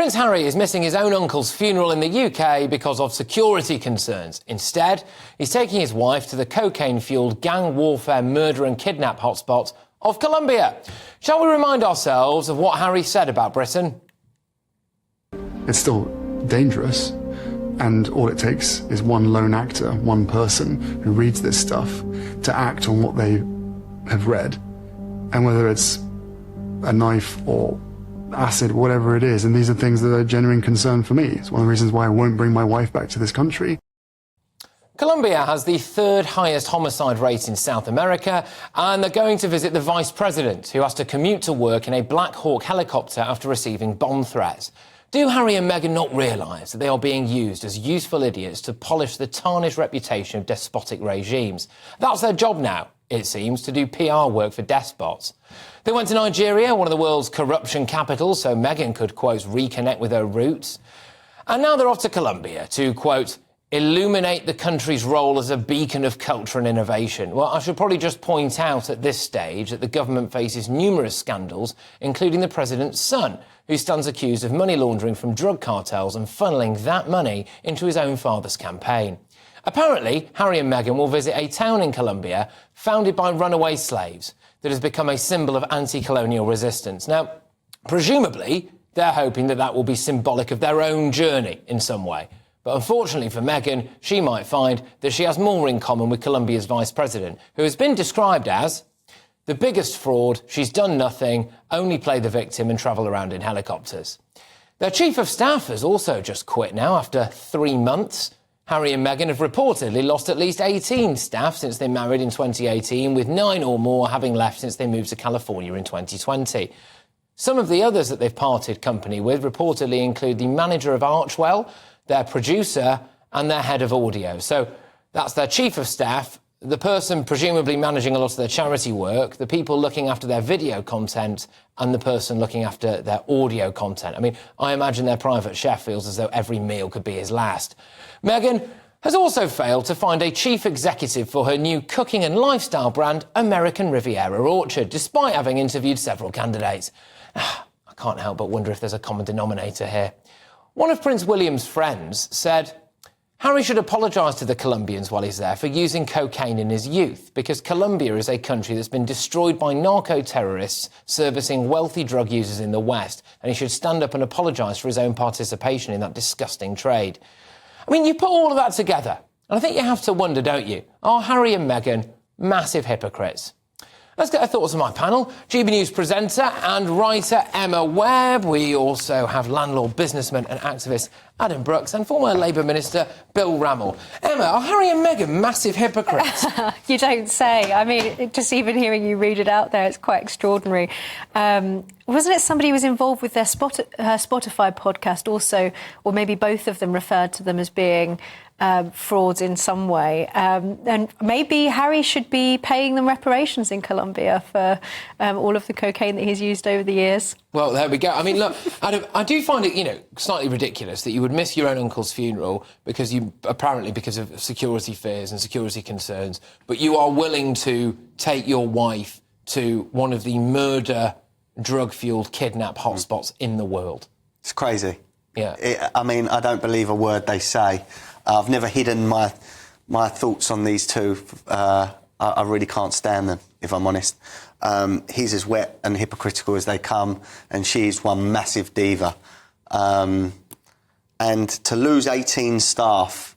Prince Harry is missing his own uncle's funeral in the UK because of security concerns. Instead, he's taking his wife to the cocaine-fuelled gang warfare, murder and kidnap hotspot of Colombia. Shall we remind ourselves of what Harry said about Britain? It's still dangerous, and all it takes is one lone actor, one person who reads this stuff to act on what they have read. And whether it's a knife or acid, whatever it is, and these are things that are a genuine concern for me. It's one of the reasons why I won't bring my wife back to this country. Colombia has the third highest homicide rate in South America, and they're going to visit the Vice President, who has to commute to work in a Black Hawk helicopter after receiving bomb threats. Do Harry and Meghan not realise that they are being used as useful idiots to polish the tarnished reputation of despotic regimes? That's their job now, it seems, to do PR work for despots. They went to Nigeria, one of the world's corruption capitals, so Meghan could, quote, reconnect with her roots. And now they're off to Colombia to, quote, illuminate the country's role as a beacon of culture and innovation. Well, I should probably just point out at this stage that the government faces numerous scandals, including the president's son, who stands accused of money laundering from drug cartels and funneling that money into his own father's campaign. Apparently, Harry and Meghan will visit a town in Colombia founded by runaway slaves that has become a symbol of anti-colonial resistance. Now, presumably, they're hoping that that will be symbolic of their own journey in some way. But unfortunately for Meghan, she might find that she has more in common with Colombia's vice president, who has been described as the biggest fraud, she's done nothing, only play the victim and travel around in helicopters. Their chief of staff has also just quit now after 3 months. Harry and Meghan have reportedly lost at least 18 staff since they married in 2018, with 9 or more having left since they moved to California in 2020. Some of the others that they've parted company with reportedly include the manager of Archwell, their producer and their head of audio. So that's their chief of staff, the person presumably managing a lot of their charity work, the people looking after their video content, and the person looking after their audio content. I mean, I imagine their private chef feels as though every meal could be his last. Meghan has also failed to find a chief executive for her new cooking and lifestyle brand, American Riviera Orchard, despite having interviewed several candidates. I can't help but wonder if there's a common denominator here. One of Prince William's friends said Harry should apologise to the Colombians while he's there for using cocaine in his youth, because Colombia is a country that's been destroyed by narco-terrorists servicing wealthy drug users in the West, and he should stand up and apologise for his own participation in that disgusting trade. I mean, you put all of that together, and I think you have to wonder, don't you? Are Harry and Meghan massive hypocrites? Let's get our thoughts on my panel. GBNews presenter and writer Emma Webb. We also have landlord, businessman and activist Adam Brooks and former Labour Minister Bill Rammell. Emma, are Harry and Meghan massive hypocrites? You don't say. I mean, just even hearing you read it out there, it's quite extraordinary. Wasn't it somebody who was involved with their Spotify podcast also, or maybe both of them referred to them as being frauds in some way? And maybe Harry should be paying them reparations in Colombia for all of the cocaine that he's used over the years. Well, there we go. I mean, look, Adam, I do find it, slightly ridiculous that you would miss your own uncle's funeral because of security fears and security concerns, but you are willing to take your wife to one of the murder, drug-fuelled kidnap hotspots in the world. It's crazy. Yeah. I don't believe a word they say. I've never hidden my thoughts on these two. I really can't stand them, if I'm honest. He's as wet and hypocritical as they come, and she's one massive diva. And to lose 18 staff,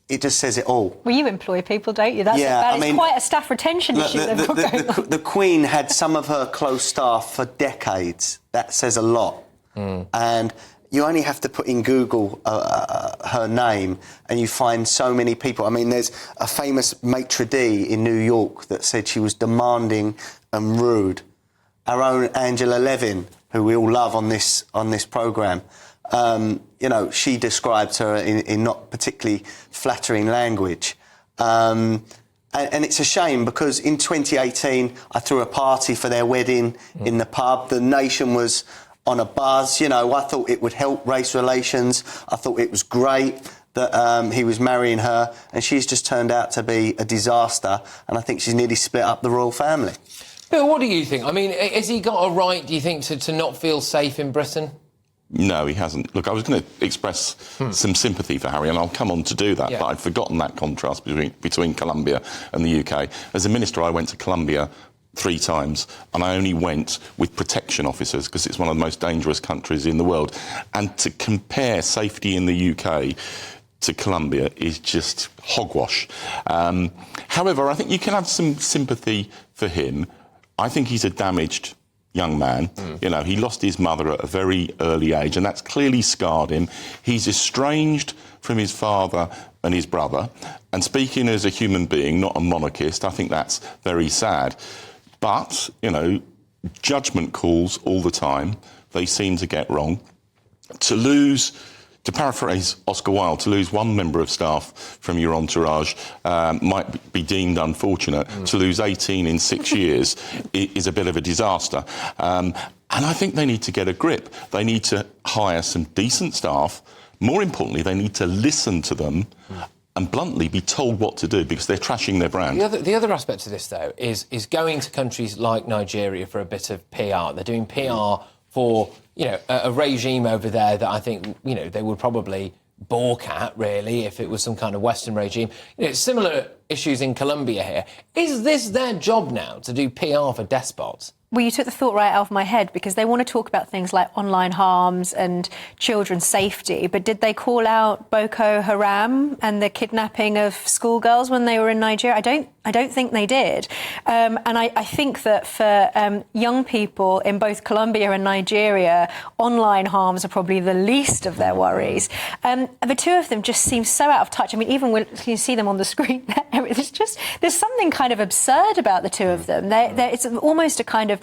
it just says it all. Well, you employ people, don't you? It's quite a staff retention issue they've got going on. The Queen had some of her close staff for decades. That says a lot. And you only have to put in Google her name and you find so many people. I mean, there's a famous maitre d' in New York that said she was demanding and rude. Our own Angela Levin, who we all love on this programme, she described her in not particularly flattering language. And it's a shame because in 2018, I threw a party for their wedding in the pub. The nation was on a buzz. I thought it would help race relations. I thought it was great that he was marrying her, and she's just turned out to be a disaster, and I think she's nearly split up the royal family. Bill, what do you think? I mean, has he got a right, do you think, to not feel safe in Britain? No, he hasn't. Look, I was going to express some sympathy for Harry, and I'll come on to do that, but I'd forgotten that contrast between Colombia and the UK. As a minister, I went to Colombia 3 times, and I only went with protection officers because it's one of the most dangerous countries in the world. And to compare safety in the UK to Colombia is just hogwash. However, I think you can have some sympathy for him. I think he's a damaged young man. You know, he lost his mother at a very early age, and that's clearly scarred him. He's estranged from his father and his brother. And speaking as a human being, not a monarchist, I think that's very sad. But, you know, judgment calls all the time. They seem to get wrong. To paraphrase Oscar Wilde, to lose one member of staff from your entourage might be deemed unfortunate. To lose 18 in 6 years is a bit of a disaster. And I think they need to get a grip. They need to hire some decent staff. More importantly, they need to listen to them and bluntly be told what to do because they're trashing their brand. The other aspect of this, though, is going to countries like Nigeria for a bit of PR. They're doing PR for, you know, a regime over there that I think, you know, they would probably balk at, really, if it was some kind of Western regime. You know, similar issues in Colombia here. Is this their job now, to do PR for despots? Well, you took the thought right out of my head, because they want to talk about things like online harms and children's safety, but did they call out Boko Haram and the kidnapping of schoolgirls when they were in Nigeria? I don't think they did. And I think that for young people in both Colombia and Nigeria, online harms are probably the least of their worries. The two of them just seem so out of touch. I mean, even when you see them on the screen, there's something kind of absurd about the two of them. It's almost a kind of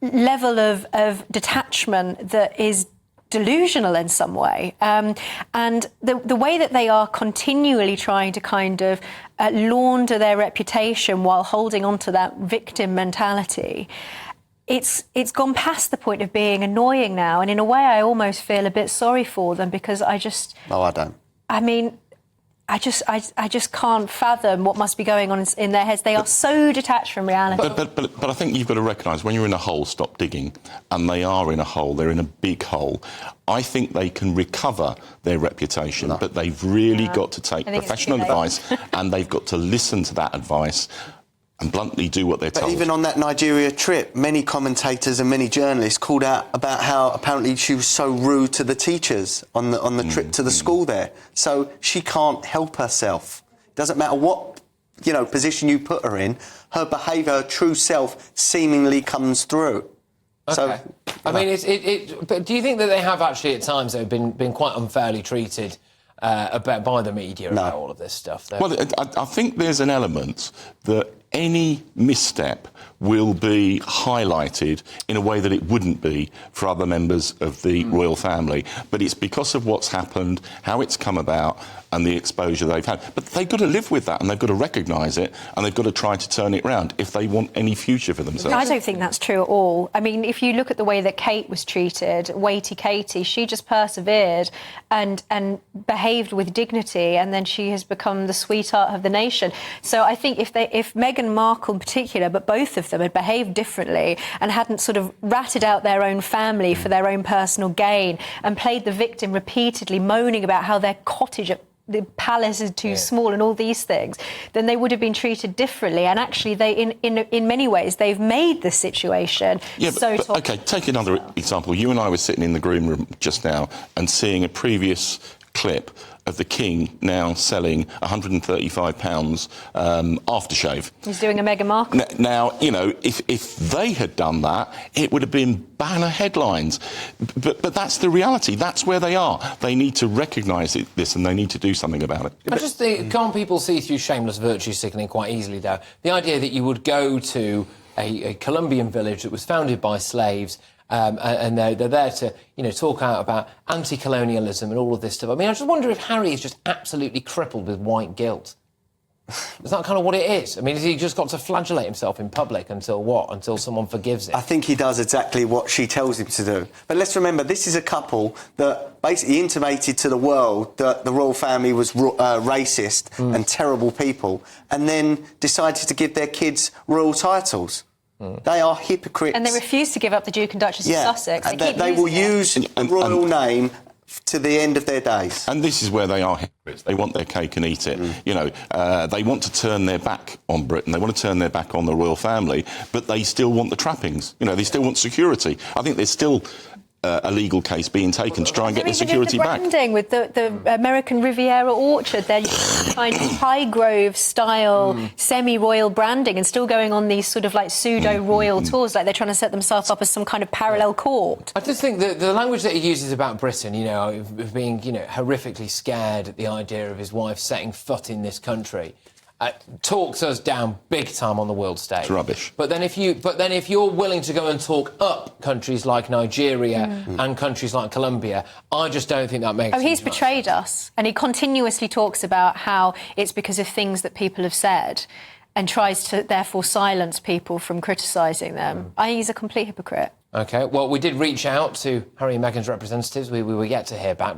level of detachment that is delusional in some way. And the way that they are continually trying to kind of launder their reputation while holding on to that victim mentality, it's gone past the point of being annoying now. And in a way, I almost feel a bit sorry for them, because I don't. I mean, I just can't fathom what must be going on in their heads. They are so detached from reality. But I think you've got to recognise, when you're in a hole, stop digging. And they are in a hole. They're in a big hole. I think they can recover their reputation, but they've really got to take professional advice and they've got to listen to that advice and bluntly do what they're told. But even on that Nigeria trip, many commentators and many journalists called out about how apparently she was so rude to the teachers on the trip to the school there. So she can't help herself. Doesn't matter what, you know, position you put her in, her behaviour, her true self seemingly comes through. Okay. So, I mean, but do you think that they have actually at times, though, been quite unfairly treated by the media about all of this stuff? Though? Well, I think there's an element that any misstep will be highlighted in a way that it wouldn't be for other members of the royal family. But it's because of what's happened, how it's come about, and the exposure they've had. But they've got to live with that, and they've got to recognise it, and they've got to try to turn it round if they want any future for themselves. I don't think that's true at all. I mean, if you look at the way that Kate was treated, weighty Katie, she just persevered and behaved with dignity, and then she has become the sweetheart of the nation. So I think if Meghan Markle in particular, but both of them, had behaved differently and hadn't sort of ratted out their own family for their own personal gain and played the victim repeatedly, moaning about how their cottage at the palace is too small and all these things, then they would have been treated differently. And actually, they, in many ways, they've made the situation so toxic. OK, take another example. You and I were sitting in the green room just now and seeing a previous clip of the King now selling £135 aftershave. He's doing a Meghan Markle. Now, you know, if they had done that, it would have been banner headlines. But that's the reality. That's where they are. They need to recognise this and they need to do something about it. I just think, can't people see through shameless virtue signaling quite easily, though? The idea that you would go to a Colombian village that was founded by slaves, and they're there to, you know, talk out about anti-colonialism and all of this stuff. I mean, I just wonder if Harry is just absolutely crippled with white guilt. Is that kind of what it is? I mean, has he just got to flagellate himself in public until what? Until someone forgives him? I think he does exactly what she tells him to do. But let's remember, this is a couple that basically intimated to the world that the royal family was racist and terrible people, and then decided to give their kids royal titles. They are hypocrites. And they refuse to give up the Duke and Duchess of Sussex. They will use the royal name to the end of their days. And this is where they are hypocrites. They want their cake and eat it. You know, they want to turn their back on Britain. They want to turn their back on the royal family, but they still want the trappings. You know, they still want security. I think there's still a legal case being taken to try and get the security back. Branding with the American Riviera Orchard, they're kind of Highgrove-style semi-royal branding and still going on these sort of like pseudo-royal tours, like they're trying to set themselves up as some kind of parallel court. I just think that the language that he uses about Britain, you know, of being, you know, horrifically scared at the idea of his wife setting foot in this country, talks us down big time on the world stage. It's rubbish. But then if you're willing to go and talk up countries like Nigeria and countries like Colombia, I just don't think that makes sense. He's betrayed us, and he continuously talks about how it's because of things that people have said and tries to therefore silence people from criticising them. I think he's a complete hypocrite. OK, well, we did reach out to Harry and Meghan's representatives. We were yet to hear back, but